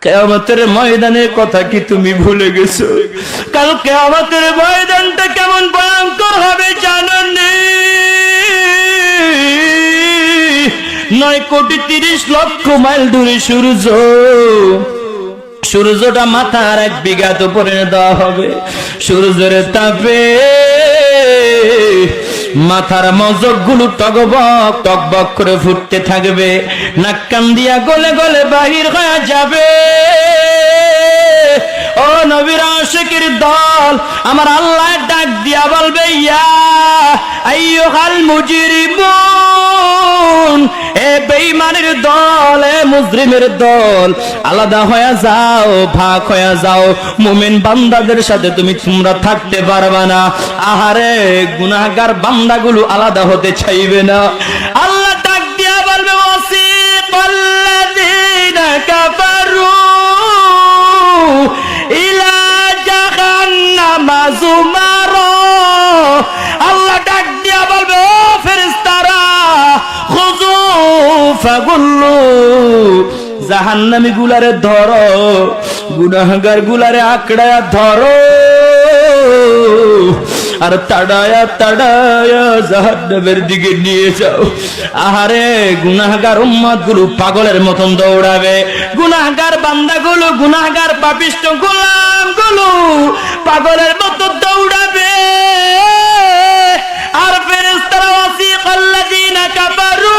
কিয়ামতের ময়দানের কথা কি তুমি ভুলে গেছো? কাল কিয়ামতের ময়দানটা কেমন ভয়ঙ্কর হবে জানেননি? 9,30,00,000 মাইল দূরে সূর্যটা মাথার 1 বিঘা উপরে দেওয়া হবে। সূর্যের তাপে মাথার মজকগুলো টকবক টকবক করে ফুটতে থাকবে, নাক কান দিয়া গলে গলে বাহির হয়ে যাবে। ও নবীর আশিকের দল, আমার আল্লাহ ডাক দিয়া বলবে, ইয়া আইয়ুহাল মুজরিমুন, এ বেঈমানের দল, এ মুজরিমের দল, আলাদা হয়ে যাও, ভাগ হয়ে যাও। মুমিন বান্দাদের সাথে তোমরা থাকতে পারবে না। আহারে, গুনাহগার বান্দাগুলো আলাদা হতে চাইবে না। আল্লাহ ডাক দিয়া বলবে, ওয়াসিকাল্লাযীনা কাফারু ইলা জাহান্নামা যুমারা। আল্লাহ ডাক দিয়া বলবে, ও ফেরেশতারা, খুযু ফাগুল্লু, জাহান্নামী গুলারে ধরো, গুনাহগার গুলারে আঁকড়ায়া ধরো, আর তাড়ায়া তাড়ায়া জাহান্নামের দিকে নিয়ে যাও। আহারে, গুনাহগার উম্মত গুলো পাগলের মতন দৌড়াবে, গুনাহগার বান্দাগুলো, গুনাহগার পাপিষ্ঠ গোলামগুলো পাগলের মতো দৌড়াবে। আর ফেরেশতারা, ওয়াসিকাল্লাযীনা কাফারু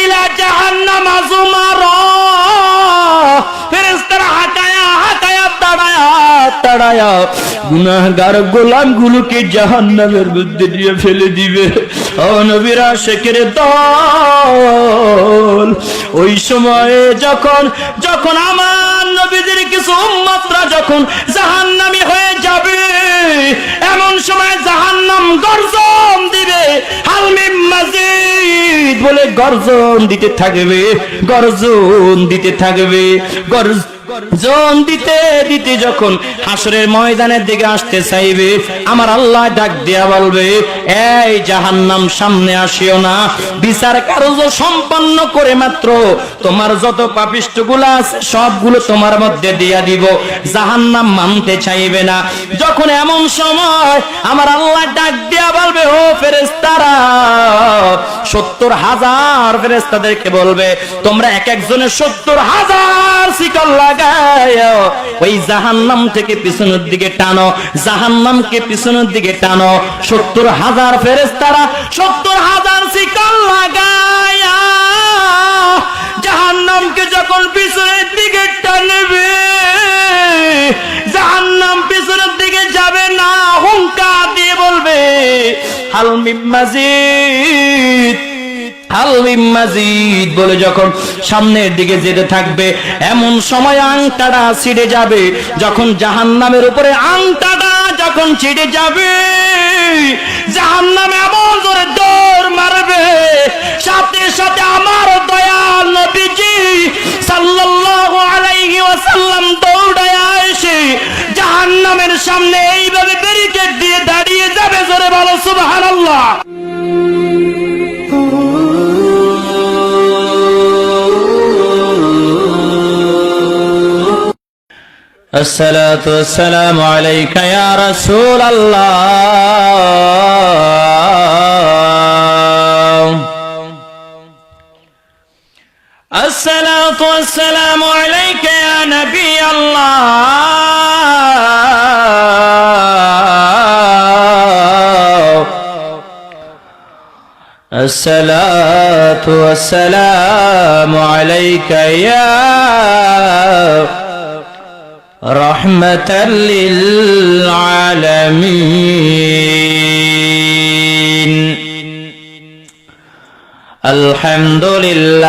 ইলা জাহান্নামা যুমারা, ফেরেশতারা হাঁটায়া হাঁটায়া তাড়ায়া তাড়ায়া গুনাহগার গোলামগুলোকে জাহান্নামের মধ্যে নিয়ে ফেলে দিবে। ও নবীর আশিকের দল, ওই সময়ে যখন আমার নবীদের কিছু উম্মতরা যখন জাহান্নামী হয়ে যাবে, এমন সময় জাহান্নাম গর্জন দিবে, হাল মিন মাজিদ বলে গর্জন দিতে থাকবে, গর্জন দিতে থাকবে। গর্জন দিতে দিতে যখন হাসরের ময়দানের দিকে আসতে চাইবে, আমার আল্লাহ ডাক দিয়া বলবে, এই জাহান্নাম, সামনে আসিও না, বিচার কার্য সম্পন্ন করে মাত্র তোমার যত পাপিষ্ঠগুলো আছে সবগুলো তোমার মধ্যে দিয়া দিব। জাহান্নাম মানতে চাইবে না। যখন এমন সময় আমার আল্লাহ ডাক দিয়া বলবে, ও ফেরেশতারা, 70,000 ফেরেশতাদেরকে বলবে, তোমরা এক একজনের 70,000 শিকল লাগায় ওই জাহান্নাম থেকে পিছনের দিকে টানো, জাহান্নামকে পিছনের দিকে টানো। 70,000 ফেরেশতারা 70,000 শিকল লাগায় জাহান্নামকে যখন পিছনের দিকে টানবে, জাহান্নাম পিছনের দিকে যাবে না, হুঙ্কার দিয়ে বলবে, হাল মিন মাজিদ, হাল মিন মাজিদ বলে যখন সামনের দিকে যেতে থাকবে, এমন সময় আংটাটা ছিঁড়ে যাবে। যখন জাহান্নামের উপরে আংটাটা যখন ছিঁড়ে যাবে, জাহান্নাম এমন জোরে দৌড় মারবে, সাথে সাথে আমার দয়াল নবীজি সাল্লাল্লাহু আলাইহি ওয়াসাল্লাম দৌড়ায়া এসে জাহান্নামের সামনে এইভাবে ব্যারিকেড দিয়ে দাঁড়িয়ে যাবে। জোরে বলো সুবহানাল্লাহ। الصلاة والسلام عليك يا رسول الله. الصلاة والسلام عليك يا نبي الله. الصلاة والسلام عليك يا رحمة للعالمين. الحمد لله،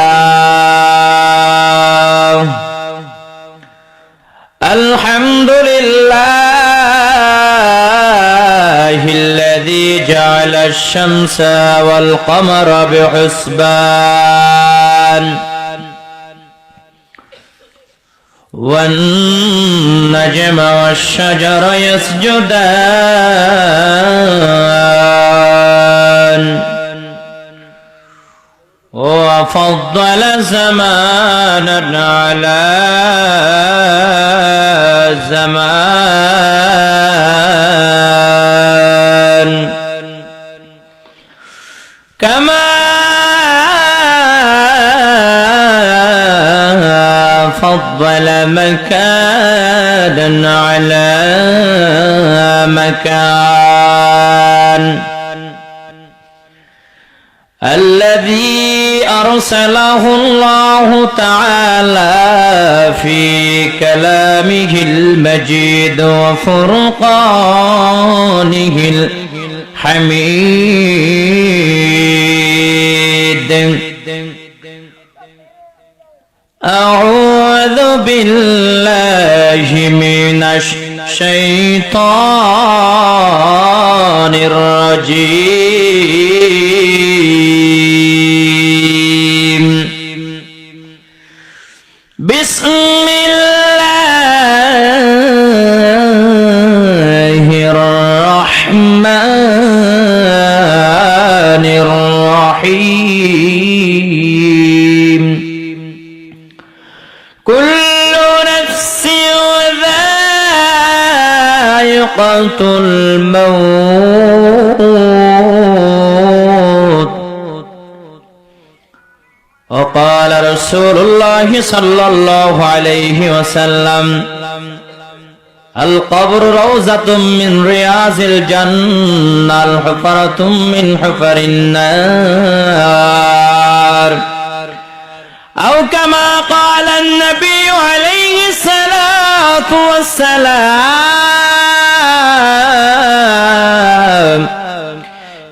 الحمد لله الذي جعل الشمس والقمر بحسبان، والنجم والشجر يسجدان، وفضل زمانا على الزمان كما فضل مكانا على مكان الذي أرسله الله تعالى في كلامه المجيد وفرقانه الحميد أعوذ بالله من الشيطان الرجيم بسم الله الرحمن الرحيم كل نفس ذائقة الموت وقال رسول الله صلى الله عليه وسلم القبر روضة من رياض الجنة الحفرة من حفر النار أو كما قال النبي عليه الصلاة والسلام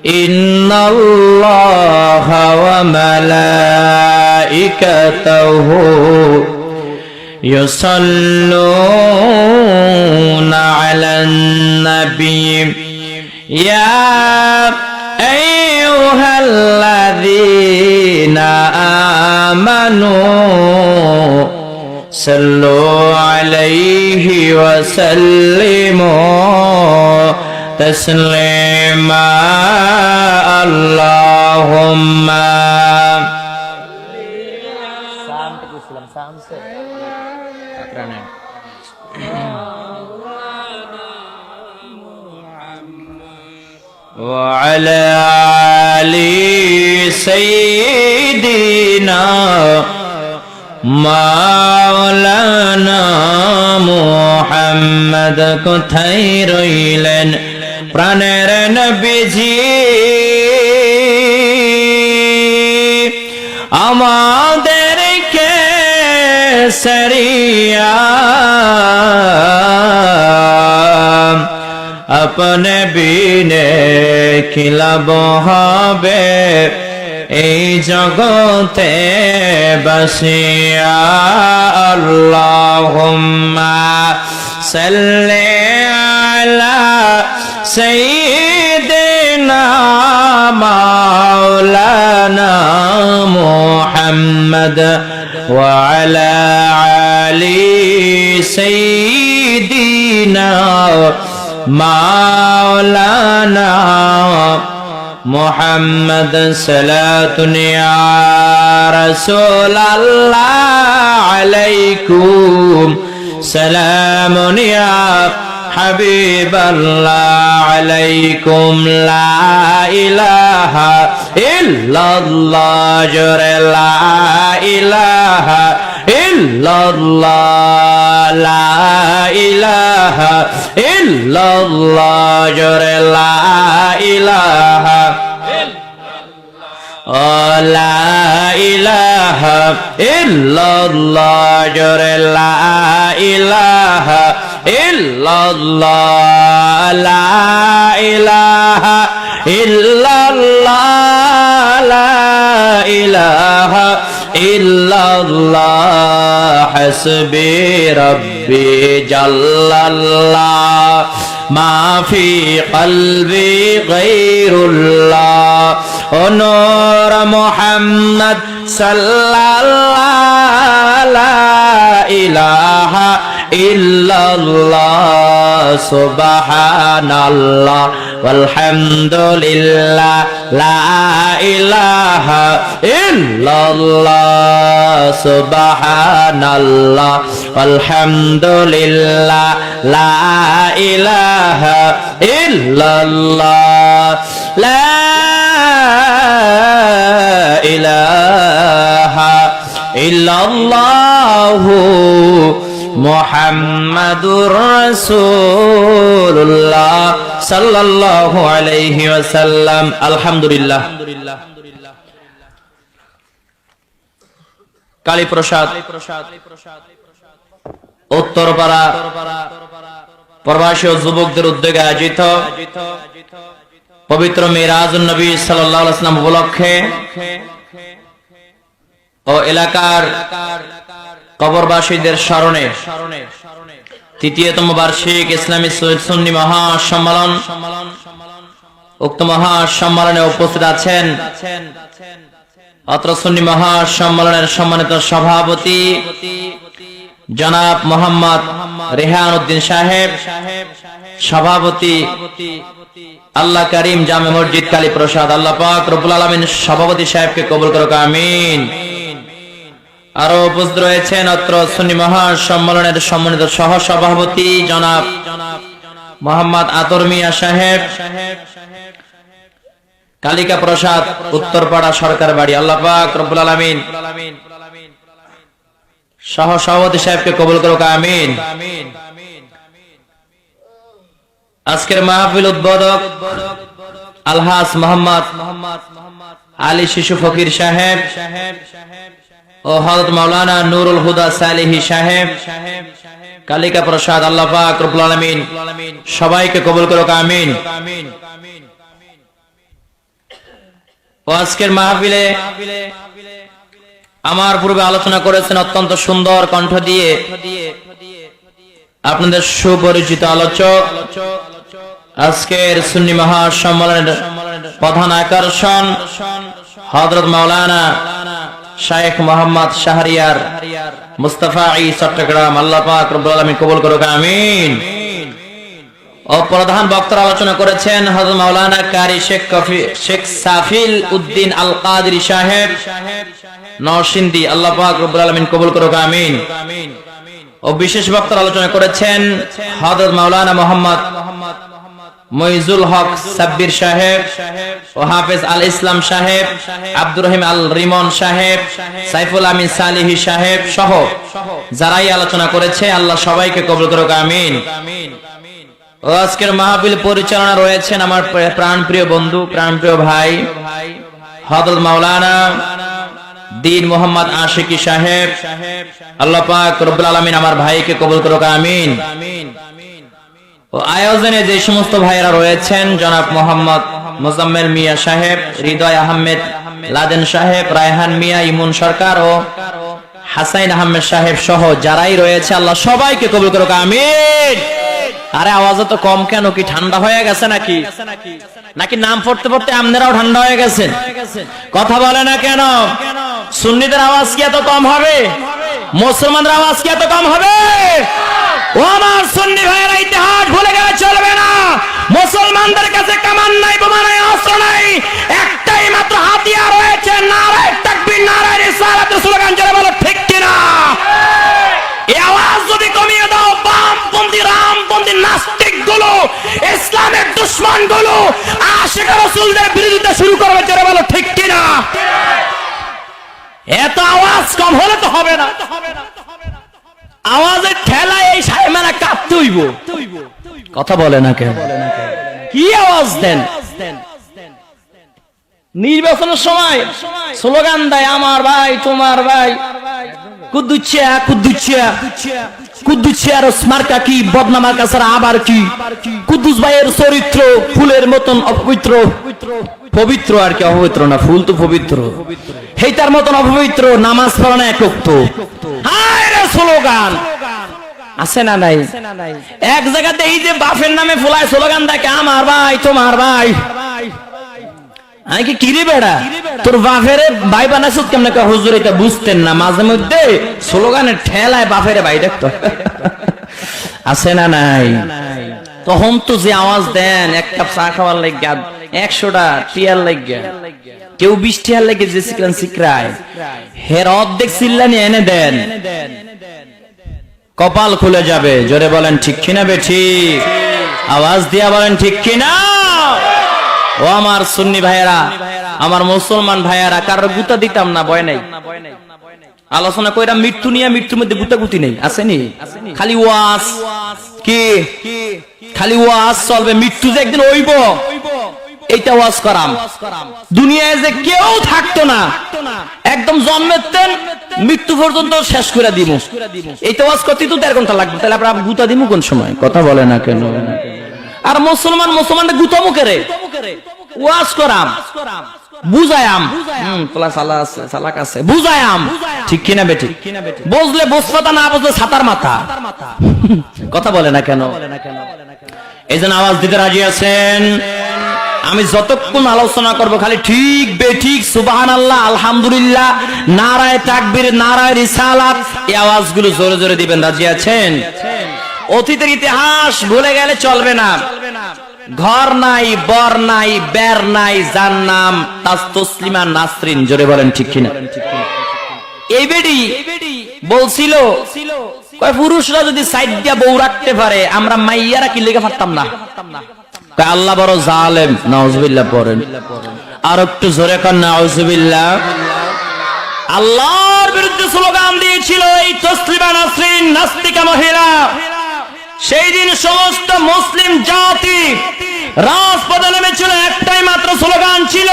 إن الله وملائكته يصلون على النبي يا أيها الذين آمنوا صلوا عليه وسلموا تسليما اللهم وعلى آل سيدنا مولانا محمد কোথায় রইলেন প্রাণের নবীজি আমাদেরকে সরিয়া अपने बिने खिलाब হবে এই জগতে বসিয়া আল্লাহুম্মা সাল্লি আলা সাইয়্যিদিনা মাওলানা মুহাম্মদ ওয়া আলা আলি সাইয়্যিদিনা مولانا محمد صلاة يا رسول الله عليكم سلام يا حبيب الله عليكم لا إله إلا الله جر لا إله إلا الله لا إله إلا الله جر لا إله لا إله إلا الله جر لا إله إلا الله لا إله إلا الله لا إله إلا الله حسبي ربي جل الله ما في قلبي غير الله ونور محمد صلى الله لا إله ইল্লাল্লাহ সুবহানাল্লাহ ওয়ালহামদুলিল্লাহ লা ইলাহা ইল্লাল্লাহ সুবহানাল্লাহ ওয়ালহামদুলিল্লাহ লা ইলাহা ইল্লাল্লাহ লা ইলাহা ইল্লাল্লাহু মুহাম্মাদুর রাসূলুল্লাহ সাল্লাল্লাহু আলাইহি ওয়াসাল্লাম। আলহামদুলিল্লাহ। কালীপ্রসাদ উত্তরপাড়া প্রবাসী ও যুবকদের উদ্যোগে আয়োজিত পবিত্র মিরাজুন নবী সাল্লাল্লাহু আলাইহি ওয়াসাল্লাম উপলক্ষে ও এলাকার কবরবাসীদের স্মরণে তৃতীয়তম বার্ষিক ইসলামী সুন্নি মহাসম্মেলন, উক্ত মহাসম্মেলনে উপস্থিত আছেন অত্র সুন্নি মহাসম্মেলনের সম্মানিত সভাপতি জনাব মোহাম্মদ রেহান উদ্দিন সাহেব, সভাপতি আল্লাহ করিম জামে মসজিদ কালীপ্রসাদ। আল্লাহ পাক রব্বুল আলামিন সভাপতি সাহেবকে কবুল করুক, আমিন। আরো উপস্থিত রয়েছেন অত্র সুন্নি মহাসম্মেলনের সম্মানিত সহ সভাপতি জনাব মোহাম্মদ আতর মিয়া সাহেব, কালিকা প্রসাদ উত্তরপাড়া সরকার বাড়ি। আল্লাহ পাক রব্বুল আলামিন সহ সভাপতি সাহেবকে কবুল করুক, আমিন। আজকের মাহফিল উদ্বোধক আলহাজ মোহাম্মদ আলী শিশু ফকির সাহেব ও হযরত মাওলানা নুরুল হুদা সালেহী সাহেব, কালিকা প্রসাদ। আল্লাহ পাক রব্বুল আলামিন সবাইকে কবুল করুক, আমিন। ও আজকের মাহফিলে আমার পূর্বে আলোচনা করেছেন অত্যন্ত সুন্দর কণ্ঠ দিয়ে আপনাদের সুপরিচিত আলোচক, আজকের সুন্নি মহাসম্মেলনের প্রধান আকর্ষণ হযরত মাওলানা শাইখ মোহাম্মদ শাহরিয়ার মুস্তাফা ই চট্টগ্রাম। আল্লাহ পাক রব্বুল আলামিন কবুল করুক, আমিন। ও প্রধান বক্তারা আলোচনা করেছেন হযরত মাওলানা কারি শেখ সাফিল উদ্দিন আল কাদরি সাহেব নরসিংদী। আল্লাহ পাক রব্বুল আলামিন কবুল করুক, আমিন। ও বিশেষ বক্তারা আলোচনা করেছেন হযরত মাওলানা মোহাম্মদ মইজুল হক সাব্বির সাহেব ও হাফেজ আল ইসলাম সাহেব, আব্দুর রহিম আল রিমন সাহেব, সাইফুল আমিন সালেহী সাহেব সহ যারাই আলোচনা করেছে আল্লাহ সবাইকে কবুল করুক, আমিন। ও আজকের মাহফিল পরিচালনা রয়েছেন আমার প্রাণপ্রিয় বন্ধু, প্রাণপ্রিয় ভাই হযরত মাওলানা দিন মোহাম্মদ আশিকি সাহেব। আল্লাহ পাক রব্বুল আলামিন আমার ভাইকে কবুল করুক, আমিন। ও আয়োজনে যে সমস্ত ভাইরা রয়েছেন জনাব মোহাম্মদ মোজাম্মেল মিয়া সাহেব, হৃদয় আহমেদ লাদেন সাহেব, রায়হান মিয়া, ইমন সরকার ও হাসাইন আহমেদ সাহেব সহ যারাই রয়েছে আল্লাহ সবাইকে কবুল করুক, আমিন। আরে আওয়াজ তো কম কেন? কি ঠান্ডা হয়ে গেছে নাকি? নাকি নাম পড়তে পড়তে আপনারাও ঠান্ডা হয়ে গেছেন? কথা বলে না কেন? সুন্নিদের আওয়াজ কি এত কম হবে? মুসলমানদের আওয়াজ কি এত কম হবে? ও আমার সুন্নি ভাইয়েরা, ইতিহাস ভুলে গেলে চলবে না। মুসলমানদের কাছে কামান নাই, বোমা নাই, অস্ত্র নাই, একটাই মাত্র হাতিয়ার রয়েছে, নারায়ে তাকবীর, নারায়ে রিসালাতের স্লোগান। যারা বলো ঠিক কিনা? এই আওয়াজ যদি কমিয়ে দাও, বামপন্থী রামপন্থী নাস্তিক গুলো, ইসলামের দুশমন গুলো আশিক রাসূলদের বিরোধিতা শুরু করবে। যারা বলো ঠিক কিনা? এত আওয়াজ কম হলে তো হবে না। আওয়াজের ঠেলায় এই সাইমানা কাঁপতে হইব। কথা বলে না কেন? কি আওয়াজ দেন? নির্বাচনের সময় স্লোগান দেয়, আমার ভাই তোমার ভাই, কুদ্দুচ্ছিয়া কুদ্দুচ্ছিয়া কুদ্দুচ্ছিয়ার মার্কা কি, বদনামার কাছে আবার কি? কুদ্দুস ভাইয়ের চরিত্র ফুলের মতন অপবিত্র, পবিত্র আর কি, অপবিত্র না, ফুল তো পবিত্র, হেইতার মতন অপবিত্র, নামাজ পড়া না একক। হায় রে স্লোগান আছে না নাই? এক জায়গাতে এই যে বাপের নামে ফুলায় স্লোগান দেখে, আমার ভাই তোমার ভাই। আমি কি কিরে বেড়া, তোর বাপের ভাই বানাইছ কেমন? হুজুর এটা বুঝতেন না, মাঝে মধ্যে স্লোগানের ঠেলায় বাপের ভাই দেখতো। আছে না নাই? তখন তো যে আওয়াজ দেন এক কাপ চা খাওয়ার লাগে 100টা টিয়ার লাগে, কেউ 20 টিয়ার লাগে যে সিকরায় হের অর্ধেক চিল্লানি এনে দেন, কপাল খুলে যাবে। জোরে বলেন ঠিক কিনা বেঠিক? আওয়াজ দিয়া বলেন ঠিক কিনা? ও আমার সুন্নি ভাইয়েরা, আমার মুসলমান ভাইয়েরা, কারোর গুতা দিতাম না, ভয় নাই। আলোচনা কইরা মৃত্যু নিয়ে, মৃত্যুর মধ্যে গুতাগুতি নেই, আসেনি? খালি ওয়াজ, কি খালি ওয়াজ চলবে, মৃত্যু যে একদিন হইব এইটা ওয়াজ করাম। দুনিয়ায় যে কেউ থাকতো না, একদম জন্মেতেন মৃত্যু পর্যন্ত শেষ করে দিব, এইটা ওয়াজ করতে তো 1.5 ঘন্টা লাগবে, তাহলে আপনার গুতা দিব কোন সময়? কথা বলে না কেন? আর মুসলমান গুতা মুখেরে ওয়াজ করাম, বুঝায়াম, চালাক আছে, বুঝায়াম, ঠিক কিনা বেঠিক? বুঝলে বসপাতা, না বুঝলে ছাতার মাথা। কথা বলে না কেন? এই জন্য আওয়াজ দিতে রাজি আছেন? আমি যতক্ষণ আলোচনা করব খালি ঠিক বেঠিক, সুবহানাল্লাহ, আলহামদুলিল্লাহ, নারায়ে তাকবীর, নারায়ে রিসালাত, এই আওয়াজগুলো জোরে জোরে দিবেন। রাজি আছেন? অতীতের ইতিহাস ভুলে গেলে চলবে না। ঘর নাই, বর নাই, বের নাই, যার নাম তসলিমা নাসরিন। জোরে বলেন ঠিক কিনা? এই বেডি বলছিল, কয় পুরুষরা যদি সাইড দিয়া বউ রাখতে পারে, আমরা মাইয়ারা কি লেগে পারতাম না? আল্লাহ বড় জালেম, নাউজুবিল্লাহ পড়েন। আর একটু জোরে কর নাউজুবিল্লাহ। আল্লাহর বিরুদ্ধে স্লোগান দিয়েছিল এই তসলিমা নাসরিন, নাস্তিকা মহিলা। সেই দিন সমস্ত মুসলিম জাতি রাজপথে নেমেছিল, একটাই মাত্র স্লোগান ছিল,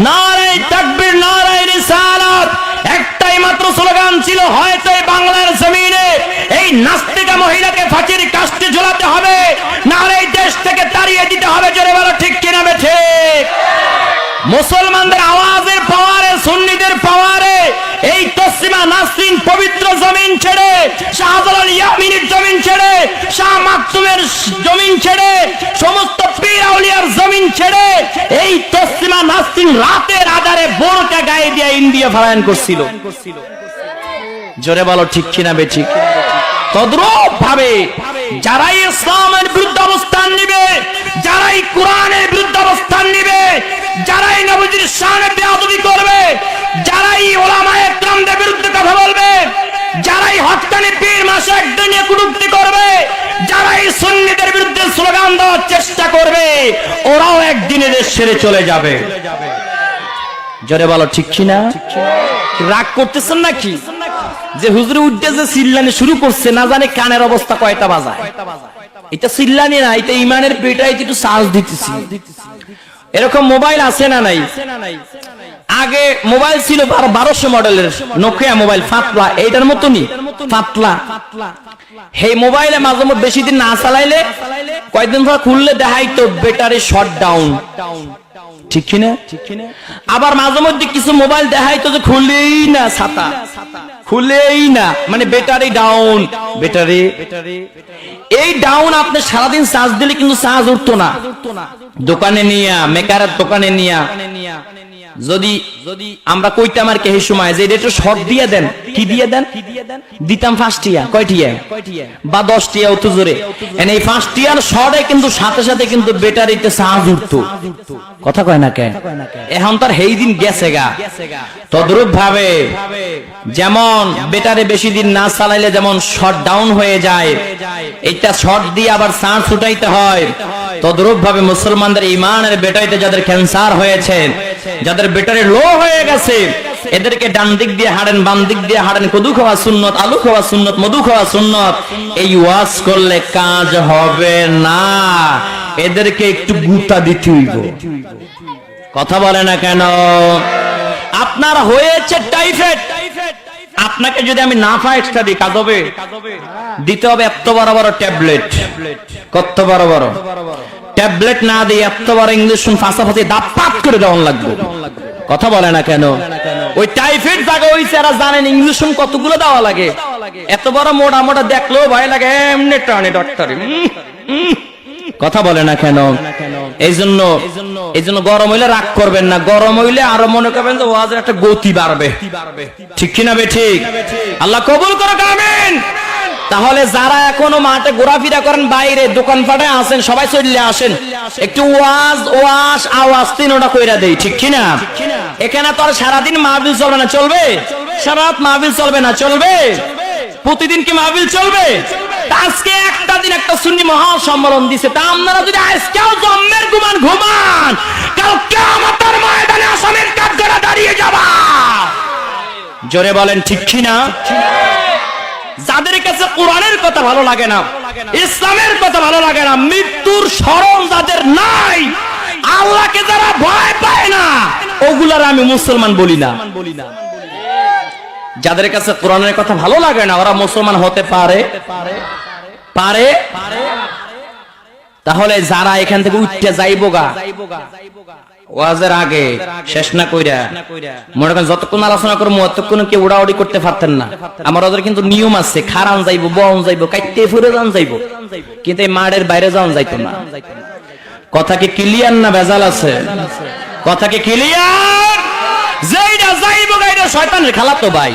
নারায়ে তাকবীর, নারায়ে রিসালাত। একটাই মাত্র স্লোগান ছিল, হয়তো এই বাংলার জমিনে এই নাস্তিকা মহিলাকে ফাঁসির কাস্টে ঝোলাতে হবে, নাহলে এই দেশ থেকে তাড়িয়ে দিতে হবে। জোরে বলো ঠিক কিনা বেঠিক? মুসলমানদের আওয়াজের পাওয়ারে, সুন্নিদের পাওয়ারে এই তসলিমা নাসরিন পবিত্র জমিন ছেড়ে, শাহজালাল ইয়ামিনীর জমিন ছেড়ে, শাহ মাকতুমের জমিন ছেড়ে, সমস্ত পীর আউলিয়ার জমিন ছেড়ে এই তসলিমা নাসরিন রাতের আধারে বোরকা গায়ে দিয়ে ইন্ডিয়া পলায়ন করছিল। জোরে বলো ঠিক কিনা বেঠিক? তদ্রূপ ভাবে যারাই ইসলামের বিরুদ্ধে অবস্থান নিবে, যারাই কোরআনের বিরুদ্ধে অবস্থান নিবে, যারাই নবীজির শানে বেয়াদবি করবে, যারাই উলামায়ে কেরামদের বিরুদ্ধে কথা বলবে, যারাই হক্কানি পীর মাশায়েখদের নিয়ে কটূক্তি করবে, যারাই সুন্নিদের বিরুদ্ধে স্লোগান দেওয়ার চেষ্টা করবে, ওরাও একদিন দেশ ছেড়ে চলে যাবে। জোরে বলো ঠিক কিনা? রাগ করতেছেন নাকি? যে হুজুরে উঠে যে চিল্লানি শুরু করছে, না জানে কানের অবস্থা কয়টা বাজায়। এটা চিল্লানি না, এটা ইমানের পেটাই একটু চার্জ দিতেছি। এরকম মোবাইল আছে না নাই? আগে মোবাইল ছিল 1200 মডেলের নোকিয়া মোবাইল, পাতলা, এইটার মতনই পাতলা। এই মোবাইলে মাঝে মধ্যে বেশি দিন না চালাইলে, কয়েকদিন পর খুললে দেখাইতো ব্যাটারি শট ডাউন, ঠিক কিনা? আবার মাঝে মধ্যে কিছু মোবাইল দেখাইতো যে খুলেই না, ছাতা খুলেই না, মানে ব্যাটারি ডাউন। ব্যাটারি এই ডাউন, আপনি সারাদিন চার্জ দিলে কিন্তু চার্জ উঠতো না। দোকানে নিয়া, মেকারের দোকানে নিয়া যদি আমরা কইতাম আর কি এই সময় যে এটা শর্ট দিয়ে দেন, কি দিয়ে দেন? দিতাম 5 টিয়া, কয়টিয়া বা 10 টিয়া অত জোরে। এনে এই 5 টিয়ার শর্টে কিন্তু সাথে সাথে কিন্তু ব্যাটারিতে চার্জ উঠতো। কথা কয় না কে? এখন তার সেই দিন গেছে গা। তদ্রূপ ভাবে যেমন ব্যাটারি বেশি দিন না চালাইলে যেমন শর্ট ডাউন হয়ে যায়, এটা শর্ট দিয়ে আবার চার্জ উঠাইতে হয়। তদ্রূপ ভাবে মুসলমানদের ইমানের ব্যাটারিতে যাদের ক্যান্সার হয়েছে, যাদের ব্যাটারি লো হয়ে গেছে, এদেরকে ডান দিক দিয়ে হাঁটেন, বাম দিক দিয়ে হাঁটেন, কদু খাওয়া সুন্নত, আলু খাওয়া সুন্নত, মধু খাওয়া সুন্নত, এই ওয়াজ করলে কাজ হবে না। এদেরকে একটু গুতা দিতে হইব। কথা বলে না কেন? আপনার হয়েছে টাইফয়েড, আপনাকে যদি আমি নাফা এক্সট্রা দিই, কাজ হবে? দিতে হবে এত বড় বড় ট্যাবলেট। কত বড় বড় ট্যাবলেট না দিয়ে এত বড় ইঞ্জেকশন ফাঁসাফাঁসি দাপাত করে দেওয়া লাগবে। কথা বলে না কেন? ওই টাইফয়েড জায়গা হইছে, এরা জানেন ইঞ্জেকশন কতগুলো দেওয়া লাগে। এত বড় মোটা মোটা দেখলেও ভয় লাগে, এমনি টানে ডক্টর। কথা বলে না কেন? এই জন্য গরম হইলে রাগ করবেন না, গরম হইলে আরো মনে করবেন যে ওয়াজের একটা গতি বাড়বে। ঠিক কিনা বে ঠিক? আল্লাহ কবুল করুক, আমিন। তাহলে যারা এখনো মাঠে ঘোরাফেরা করেন, বাইরে দোকানপাটে আছেন, সবাই চলে আসেন, একটু ওয়াজ আওয়াজ তিনটা কইরা দেই, ঠিক কি না? এখানে তো আর সারাদিন মাহফিল চলবে না, চলবে? সারা রাত মাহফিল চলবে না, চলবে? প্রতিদিন কি মাহফিল চলবে? আজকে একটা দিন একটা সুন্নি মহাসম্মেলন দিছে, তা আপনারা যদি আজকেও জম্মের ঘুমান, কাল কিয়ামতের ময়দানে আসামের কাঠগড়া দাঁড়িয়ে যাবা। জোরে বলেন ঠিক কি না? যাদের কাছে কোরআনের কথা ভালো লাগে না, ইসলামের কথা ভালো লাগে না, মৃত্যুর স্মরণ যাদের নাই, আল্লাহকে যারা ভয় পায় না, ওগুলার আমি মুসলমান বলি না। যাদের কাছে কোরআনের কথা ভালো লাগে না, ওরা মুসলমান হতে পারে? তাহলে যারা এখান থেকে উঠতে যাইবো গা ওয়াজের আগে শেষ না কইরা, মনে করেন যতক্ষণ আলোচনা করবো ততক্ষণ কি উড়াউড়ি করতে পারতেন না। আমার ওদের কিন্তু নিয়ম আছে, খারান যাইবো, বন যাইবো, কাইতে ফুরে যান যাইবো, কিন্তু এই মাঠের বাইরে যাওয়া যাইতো না। কথা কি ক্লিয়ার না ভেজাল আছে? কথা কি ক্লিয়ার? যেইটা যাইবো গাইরা শয়তানের খালাতো ভাই।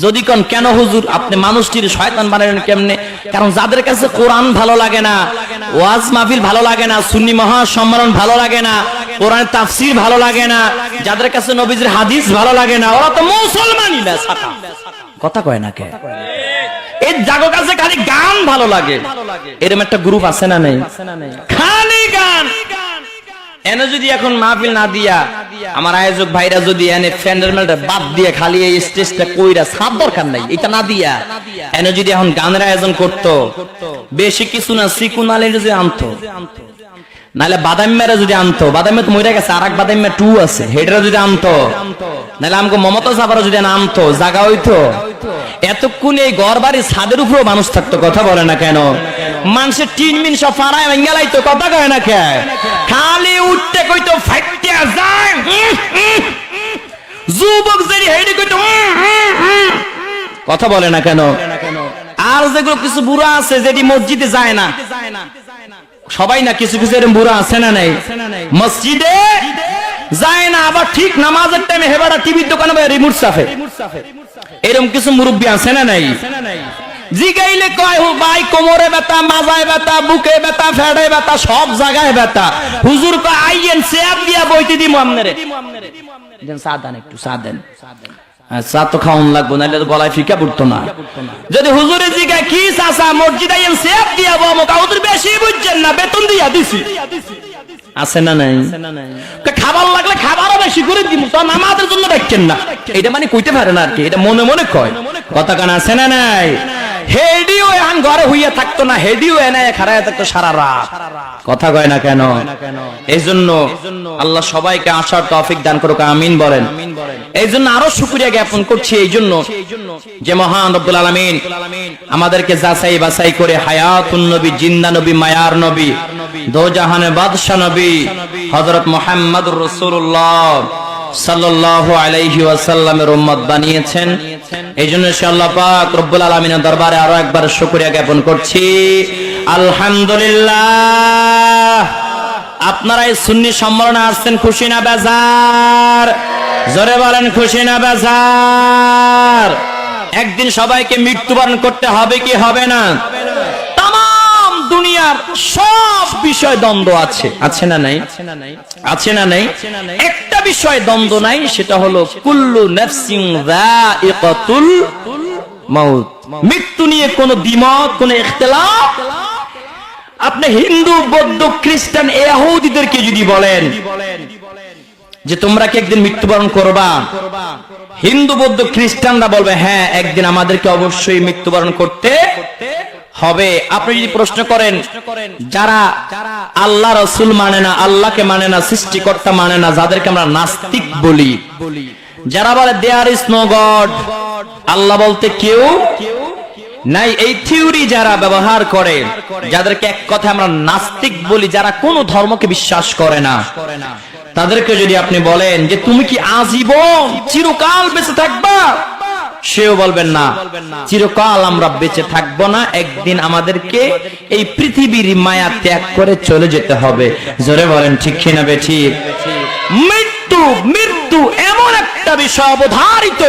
যদি কোন কেন হুজুর আপনি মানুষটির শয়তান বানালেন কেমনে? কারণ যাদের কাছে কোরআন ভালো লাগে না, ওয়াজ মাহফিল ভালো লাগে না, সুন্নি মহাসম্মেলন ভালো লাগে না, কোরআনের তাফসীর ভালো লাগে না, যাদের কাছে নবীজির হাদিস ভালো লাগে না, ওরা তো মুসলমানই না। কথা কয় না কে? এই জাগো কাছে খালি গান ভালো লাগে, এরকম একটা গ্রুপ আছে না নেই? খালি গান। এনে যদি এখন মাহফিল না দিয়া আমার আয়োজক ভাইরা যদি এনে ফ্যান্ডারমেলটা বাদ দিয়ে খালি এই স্টেজটা কইরা সাত দরকার নাই, এটা না দিয়া এনে যদি এখন গানের আয়োজন করতো, বেশি কিছু না সিকুনালে যদি আনতো, নাহলে বাদাম মেরা যদি আনতো, বাদামে তো মরে গেছে, আর এক বাদাম মেরা 2 আছে, হেডরা যদি আনতো, নাহলে আমাকে মমতা সাবারা যদি আনতো, জায়গা হইতো। এতক্ষণ এই ঘর বাড়ির ছাদের উপরেও মানুষ থাকতো। কথা বলে না কেন? মানুষের টিন মিন সব ফাড়ায় ভেঙ্গালাইতো। কথা কয় না কে? খালি উঠতে কইতো ফাইটে যায়, যুবক যদি হেডে কইতো। কথা বলে না কেন? আর যেগুলো কিছু বুড়া আছে যেটি মসজিদে যায় না, সবাই না, কিছু কিছু এরকম বুড়া আছে না নাই, মসজিদে যায় না, আবার ঠিক নামাজের টাইমে হেবাড়া টিভির দোকানে রিমোট সাফে, এরকম কিছু মুরব্বী আছে না নাই? জিগাইলে কয় ভাই কোমরে ব্যথা, মাজায় ব্যথা, বুকে ব্যথা, ফেড়ে ব্যথা, সব জায়গায় ব্যথা। হুজুর কয় আইয়েন চেয়ার দিয়া বইতে দিমু আপনারে, দেন চা দেন, একটু চা দেন। চা তো খাওয়ান লাগবো, নাহলে তো গলায় ফিকা পড়তো না। যদি হুজুরে জিগায় কি চাচা মসজিদ আইয়েন চেয়ার দিয়া বমো, হুজুর বেশি বুঝছেন না, বেতন দিয়া দিছি। আছে না নাই? খাবার লাগলে খাবারও বেশি করে দিব, তো নামাজের জন্য দেখছেন না, এটা মানে কইতে পারে না আর কি, এটা মনে মনে কয়। কথা কান আছে না নাই? হেডিও এখন ঘরে হইয়া থাকতো না, হেডিও এনে খাড়ায় থাকতো সারা রাত। কথা কয় না কেন? এই জন্য আল্লাহ সবাইকে আসার তৌফিক দান করুক, আমিন বলেন। এই জন্য আরো শুকরিয়া জ্ঞাপন করছি এই জন্য যে মহান রব্বুল আলামিন আমাদেরকে যাচাই বাছাই করে হায়াতুন নবী, জিন্দা নবী, মায়ার নবী, দোজাহানের বাদশা নবী হযরত মুহাম্মদুর রাসূলুল্লাহ সাল্লাল্লাহু আলাইহি ওয়াসাল্লামের উম্মত বানিয়েছেন। এইজন্য আল্লাহ পাক রব্বুল আলামিনের দরবারে আরো একবার শুকরিয়া জ্ঞাপন করছি, আলহামদুলিল্লাহ। আপনারা এই সুন্নি সম্মেলনে আসছেন, খুশি না বেজার? জোরে বলেন, খুশি না বেজার? একদিন সবাইকে মৃত্যুবরণ করতে হবে কি হবে না? তাম দুনিয়ার সব বিষয় দ্বন্দ্ব আছে, আছে না নাই? আছে না নাই? একটা বিষয় দ্বন্দ্ব নাই, সেটা হলো কুল্লু নাফসিন যায়িকাতুল মাউত। মৃত্যু নিয়ে কোনো দ্বিমত, কোনো ইখতিলাফ আপনি হিন্দু, বৌদ্ধ, খ্রিস্টান, ইহুদিদেরকে যদি বলেন যে তোমরা কি একদিন মৃত্যুবরণ করবা, হিন্দু, বৌদ্ধ, খ্রিস্টানরা বলবে হ্যাঁ একদিন আমাদেরকে অবশ্যই মৃত্যুবরণ করতে হবে। আপনি যদি প্রশ্ন করেন যারা আল্লাহ রাসূল মানে না, আল্লাহকে মানে না, সৃষ্টিকর্তা মানে না, যাদেরকে আমরা নাস্তিক বলি, যারা বলে দেয়ার ইজ নো গড, আল্লাহ বলতে কেউ নাই, এই থিওরি যারা ব্যবহার করে, যাদেরকে এক কথা আমরা নাস্তিক বলি, যারা কোনো ধর্মকে বিশ্বাস করে না, তাদেরকে যদি আপনি বলেন যে তুমি কি আজীবন চিরকাল বেঁচে থাকবা, সেও বলবেন না চিরকাল আমরা বেঁচে থাকবো না, একদিন আমাদেরকে এই পৃথিবীর মায়া ত্যাগ করে চলে যেতে হবে। জোরে বলেন ঠিক কিনা বেঠিক? মৃত্যু, মৃত্যু এমন একটা বিষয় অবধারিত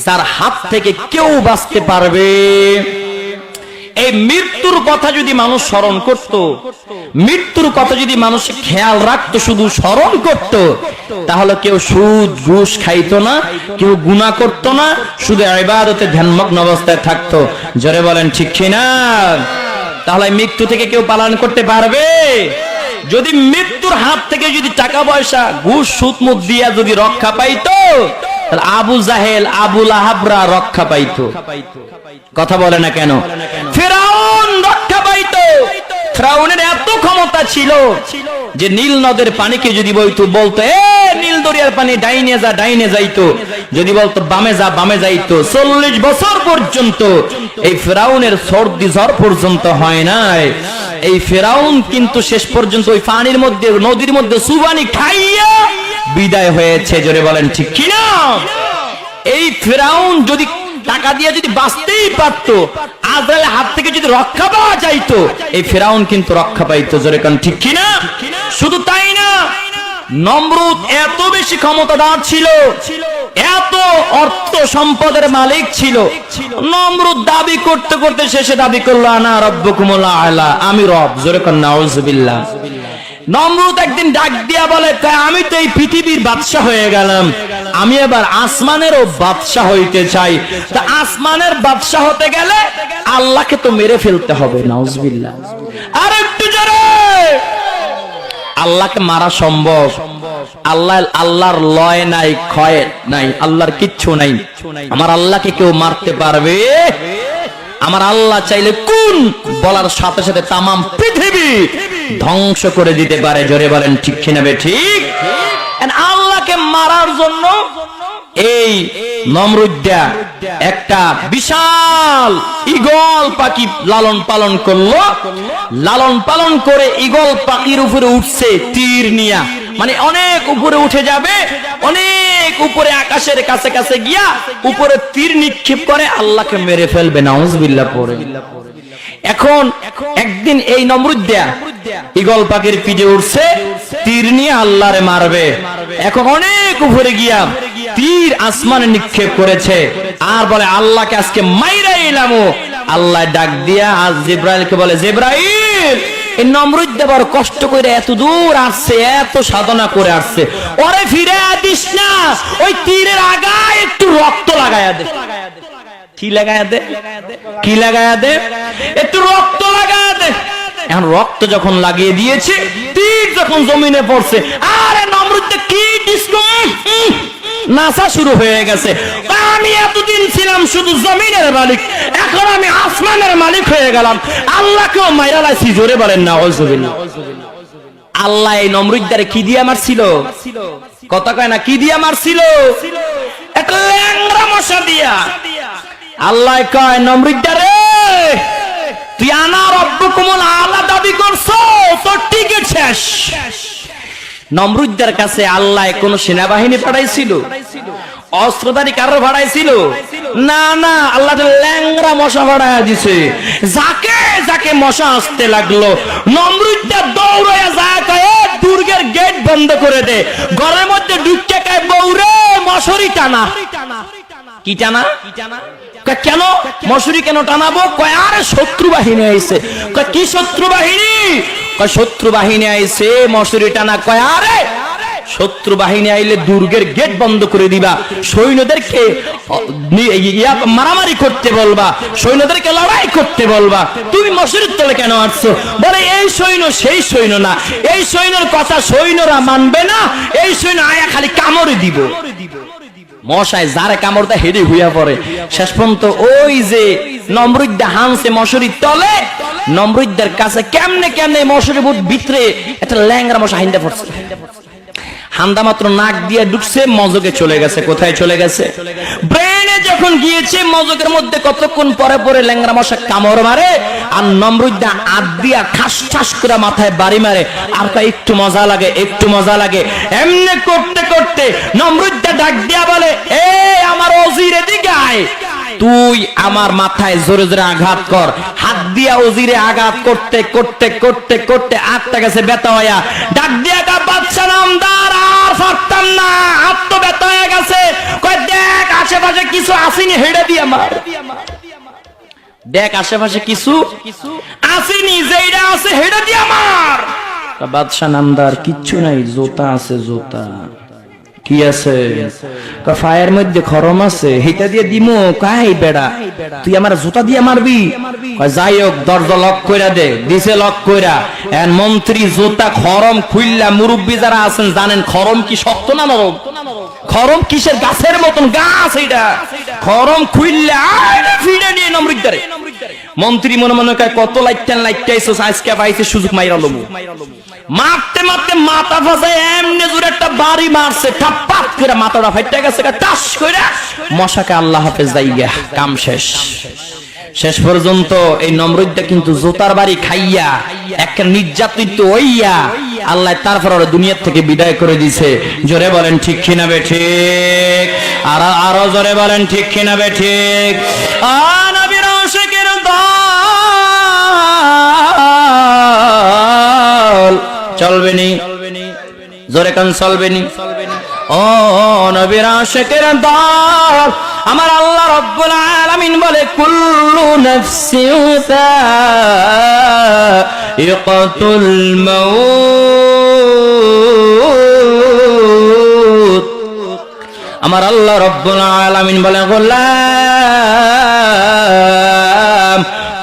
যার হাত থেকে কেউ বাঁচতে পারবে। এই মৃত্যুর কথা যদি মানুষ স্মরণ করত, মৃত্যুর কথা যদি মানুষ খেয়াল রাখতো, শুধু স্মরণ করত, তাহলে কেউ সুদ ঘুষ খাইতো না, কেউ গুনাহ করত না, শুধু ইবাদতে ধ্যানমগ্ন অবস্থায় থাকতো। জোরে বলেন ঠিক কিনা? তাহলে মৃত্যু থেকে কেউ পালন করতে পারবে? যদি মৃত্যুর হাত থেকে যদি টাকা পয়সা ঘুষ সুদ মুখ দিয়া যদি রক্ষা পাইতো, তাহলে আবু জাহেল আবু লাহাবরা রক্ষা পাইতো। কথা বলে না কেন? ফিরআউন রক্ষা পাইতো। ফিরআউনের এত ক্ষমতা ছিল যে নীল নদের পানিকে যদি বলতো এ নীল দরিয়ার পানি ডাইনে যা, ডাইনে যাইতো। যদি বলতো বামে যা, বামে যাইতো। 40 বছর পর্যন্ত এই ফিরআউনের সর্দি জ্বর পর্যন্ত হয় নাই। এই ফিরআউন কিন্তু শেষ পর্যন্ত ওই পানির মধ্যে, নদীর মধ্যে সুবানি খাইয়া বিদায় হয়েছে। জোরে বলেন ঠিক কিনা? এই ফিরআউন যদি টাকা দিয়ে যদি বাঁচতেই পারতো, আজরাইলের হাত থেকে যদি রক্ষা পাওয়া যাইতো, এই ফিরআউন কিন্তু রক্ষা পাইতো। জোরে কোন ঠিক কিনা? শুধু তাই না, নমরুদ এত বেশি ক্ষমতাদার ছিল, এত অর্থ সম্পদের মালিক ছিল। নমরুদ দাবি করতে করতে শেষে দাবি করলো আনা রাব্বুকুমুল আলা, আমি রব। জোরে কোন নাউজুবিল্লাহ। নমরুদ একদিন ডাক দিয়া বলে, আমি তো এই পৃথিবীর বাদশা হয়ে গেলাম, আমি এবার আসমানেরও বাদশা হইতে চাই। তা আসমানের বাদশা হতে গেলে আল্লাহকে তো মেরে ফেলতে হবে। নাউজুবিল্লাহ। আর একটু জোরে। আল্লাহকে মারা সম্ভব? আল্লাহর লয় নাই, ক্ষয় নাই, আল্লাহর কিচ্ছু নাই। আমার আল্লাহকে কেউ মারতে পারবে? আমার আল্লাহ চাইলে কোন বলার সাথে সাথে তামাম পৃথিবী ধ্বংস করে দিতে পারে। জোরে বলেন ঠিক কিনা? ঠিক। আল্লাহকে মারার জন্য এই নমরুদ্দা একটা বিশাল ঈগল পাখি লালন পালন করলো। লালন পালন করে ঈগল পাখির উপরে উঠছে তীর নিয়া, মানে অনেক উপরে উঠে যাবে, অনেক উপরে আকাশের কাছে কাছে গিয়া উপরে তীর নিক্ষেপ করে আল্লাহকে মেরে ফেলবে। নাউজুবিল্লাহ পড়ে। এখন একদিন এই নমরুদ্দা ঈগল পাখির পিঠে উঠছে, তীর নিয়ে আল্লাহরে মারবে। এখন অনেক উপরে গিয়া তীর আসমানে নিক্ষেপ করেছে, আর বলে আল্লাহকে আজকে মাইরা এলাম। আল্লাহ ডাক দিয়া আজ জিব্রাইলকে বলে, জিব্রাইল, এই নমরুদ্দা বড় কষ্ট করে এত দূর আসছে, এত সাধনা করে আসছে, ওরে ফিরে দিস না, ওই তীরের আগায় একটু রক্ত লাগায়া দে। কি লাগায়া দে? কি লাগায়া দে? একটু রক্ত লাগায়া দে। এখন রক্ত যখন লাগিয়ে দিয়েছে, তীর যখন জমিনে পড়ছে, আরে নমরুদ্দা কি ডিসকো নাসা শুরু হয়ে গেছে। আমি এতদিন ছিলাম শুধু জমিনের মালিক, এখন আমি আসমানের মালিক হয়ে গেলাম, আল্লাহকেও মাইরা লাইছি। জোরে বলেন নাউজুবিল্লাহ। আল্লাহ এই নমরুদ্দারে কি দিয়া মারছিল? কথা কয় না, কি দিয়া মারছিল? একটা ল্যাংড়া মশা দিয়া। আল্লাহ কয়, নমরুদ্দারে তুই আনা রাব্বুকুমুল আলা দাবি করছো, তোর টিকিট শেষ। নমরুদ্দার কাছে আল্লাহ কোন সেনাবাহিনী পাঠাইছিল? অস্ত্রধারী কারো পাঠাইছিল? না না, আল্লাহ ল্যাংড়া মশা পাঠাইয়া দিছে। যাকে যাকে মশা আসতে লাগলো, নমরুদ্দার দৌড়াইয়া যায়, কয় দুর্গের গেট বন্ধ করে দে, ঘরের মধ্যে ঢুকে কয় বউরে মশারি টানা। কি টানা? কেন মশারি কেন টানাবো? কয় আরে শত্রু বাহিনী আইছে। কয় কি শত্রু বাহিনী? কয় শত্রু বাহিনী আইছে, মশারি টানা। কয় আরে শত্রু বাহিনী আইলে দুর্গের গেট বন্ধ করে দিবা, সৈন্যদেরকে মারামারি করতে বলবা, সৈন্যদেরকে লড়াই করতে বলবা, তুমি মশারির তলে কেন আসছো? বলে এই সৈন্য সেই সৈন্য না, এই সৈন্যর কথা সৈন্যরা মানবে না, এই সৈন্য আয়া খালি কামড়ে দিব। মশায় যারে কামড় দেয় হেডে হইয়া পড়ে। শেষ পর্যন্ত ওই যে নমরুদ্দা হানছে মশারির তলে, নমরুদ্দার কাছে কেমনে কেমনে মশারির ভিতরে একটা ল্যাংড়া মশা হাইন্দা পড়ছে। হান্দা মাত্র নাক দিয়ে ঢুকছে, মজকে চলে গেছে। কোথায় চলে গেছে? ব্রেনে যখন গিয়েছে, মজকের মধ্যে কতক্ষণ পরে পরে ল্যাংড়া মশা কামড় মারে, আর নমরুদ্দা আদ দিয়া ঠাস ঠাস করে মাথায় বাড়ি মারে, আর একটু মজা লাগে, একটু মজা লাগে। এমনি করতে করতে নমরুদ্দা ডাক দিয়া বলে, এ আমার ওজির এদিকে আয়। তুই আমার মাথায় জোরে জোরে আঘাত কর। হাত দিয়া উজিরে আঘাত করতে করতে করতে করতে আটটা গেছে ব্যথা হইয়া, ডাক দিয়া কা বাদশা নামদার আর পারতাম না, হাত তো ব্যথা হয়ে গেছে। কয় দেখ আশেপাশে কিছু আসেনি, হেডে দিয়ে আমার দেখ আশেপাশে কিছু আসেনি, যেইটা আছে হেডে দিয়ে আমার। বাদশা নামদার কিচ্ছু নাই, জোতা আছে। জোতা কি আছে? ফায়ের মধ্যে খরম আছে, হেটা দিয়ে দিমু। কাই বেড়া তুই আমার জুতা দিয়ে মারবি? যাই হোক দরজা লক কইরা দে। দিছে লক কইরা। এন মন্ত্রী জুতা খরম খুললা, মুরব্বী যারা আছেন জানেন খরম কি শক্ত না নরম? খরম কিসের গাছের মতন গাছ, এটা খরম খুললা ফিরে নিয়ে নমরুদ্দারে। মন্ত্রী মনে মনে কয় কত লাইটাইছো, আজকে পাইছে সুযোগ মাইরা লমু। মারতে মারতে মাথা ফাঁসায় এমনি জোরে একটা বাড়ি মারছে, ঠাপ্পাত করে মাথাটা ফাইটা গেছে, টাস করে মশাকে আল্লাহ হাফেজ যাইগা, কাম শেষ। শেষ পর্যন্ত এই নমরুদ্দা কিন্তু জোতার বাড়ি খাইয়া একটা নির্যাতিত হইয়া আল্লাহ তারপর দুনিয়ার থেকে বিদায় করে দিছে। জোরে বলেন ঠিক কিনা বে ঠিক? আর আরো জোরে বলেন ঠিক কিনা বে ঠিক? নবীর আশিকের দল চলবে নি, জোরে কান চলবে নি। ও নবীর আশিকের দল, আমার আল্লাহ রাব্বুল আলামিন বলে কুল্লু নাফসিন যায়িকাতুল মাউত। আমার আল্লাহ রাব্বুল আলামিন বলে গোলাম,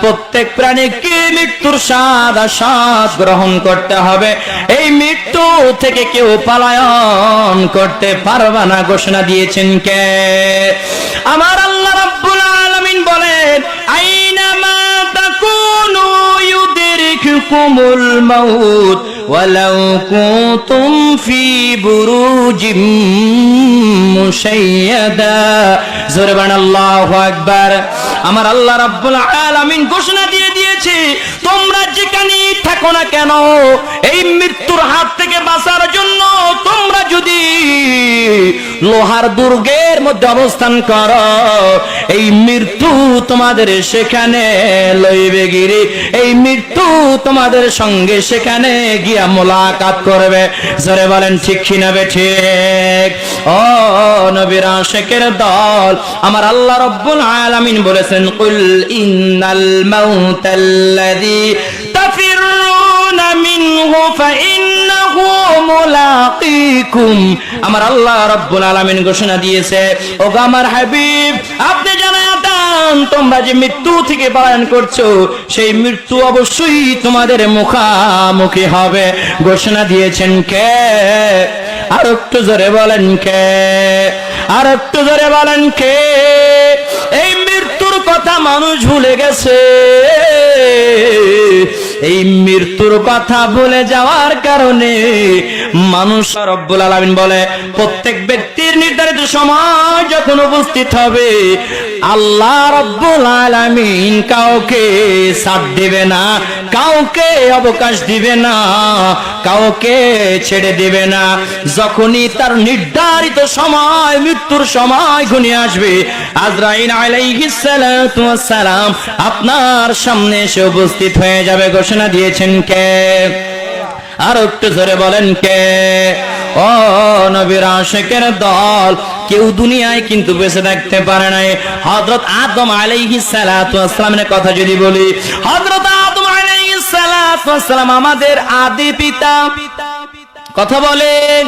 প্রত্যেক প্রাণীকে মৃত্যুর স্বাদ আস্বাদ গ্রহণ করতে হবে। এই মৃত্যু থেকে কেউ পলায়ন করতে পারবে না, ঘোষণা দিয়েছেন কে? আমার আল্লাহ রাব্বুল আলামিন বলেন আইনামা তাকুনু ইউদরিকুমুল মাউত ওয়ালাউ কুনতুম ফি বুরুজিম মুশাইয়াদা। জোরে বলেন আল্লাহু আকবার। আমার আল্লাহ রাব্বুল আলামিন ঘোষণা দিয়ে দিয়েছে, তোমরা যেখানেই থাকো না কেন এই মৃত্যুর হাত থেকে বাঁচার জন্য তোমরা যদি লোহার দুর্গের মধ্যে অবস্থান করো, এই মৃত্যু তোমাদের সেখানে লইবে গিরি, এই মৃত্যু তোমাদের সঙ্গে সেখানে গিয়া মোলাকাত করবে। জোরে বলেন ঠিক কিনা বে ঠিক? ও নবীর আশিকের দল, আমার আল্লাহ রাব্বুল আলামিন বলেছেন কুল ইন্নাল মাউতাল্লাযী তাফিরুনা মিনহু ফাইন্নাহু মুলাকীকুম। আমার আল্লাহ রাব্বুল আলামিন ঘোষণা দিয়েছে, ওগো আমার হাবিব আপনি জানায়া দেন, তোমরা যে মৃত্যু থেকে পলায়ন করছো সেই মৃত্যু অবশ্যই তোমাদের মুখামুখি হবে। ঘোষণা দিয়েছেন কে? আর একটু জোরে বলেন কে? আর একটু জোরে বলেন কে? এই মৃত্যুর কথা মানুষ ভুলে গেছে। এই মৃত্যুর কথা ভুলে যাওয়ার কারণে মানুষ রব্বুল আলামিন বলে প্রত্যেক ব্যক্তির নির্ধারিত সময় যখন উপস্থিত হবে আল্লাহ রব্বুল আলামিন কাউকে সাথ দিবে না, কাউকে অবকাশ দিবে না, কাউকে ছেড়ে দিবে না। যখনই তার নির্ধারিত সময় মৃত্যুর সময় ঘনিয়ে আসবে, আজরাইল আলাইহিস সালাতু ওয়াস সালাম আপনার সামনে এসে উপস্থিত হয়ে যাবে। ঘোষণা দিয়েছেন কে? আর একটু জোরে বলেন কে? ও নবীর আশিকের দল, কেউ দুনিয়ায় কিন্তু বেঁচে থাকতে পারে নাই। হযরত আদম আলাইহিস সালাতু ওয়াস সালামের কথা যদি বলি, হযরত আদম আলাইহিস সালাতু ওয়াস সালাম আমাদের আদি পিতা। কথা বলেন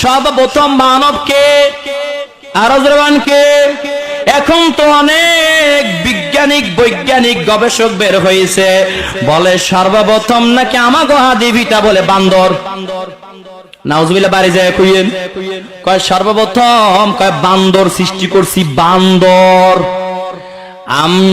সর্বপ্রথম মানবকে, আরো জোরে কে? এখন তো অনেক বৈজ্ঞানিক গবেষক বের হয়েছে, বলে সর্বপ্রথম নাকি আমাগো আদি পিতা বলে বান্দর। নাউজুবিল্লাহ বাড়ি যায় কইেন, কয় সর্বপ্রথম কয় বান্দর সৃষ্টি করছি, বান্দর।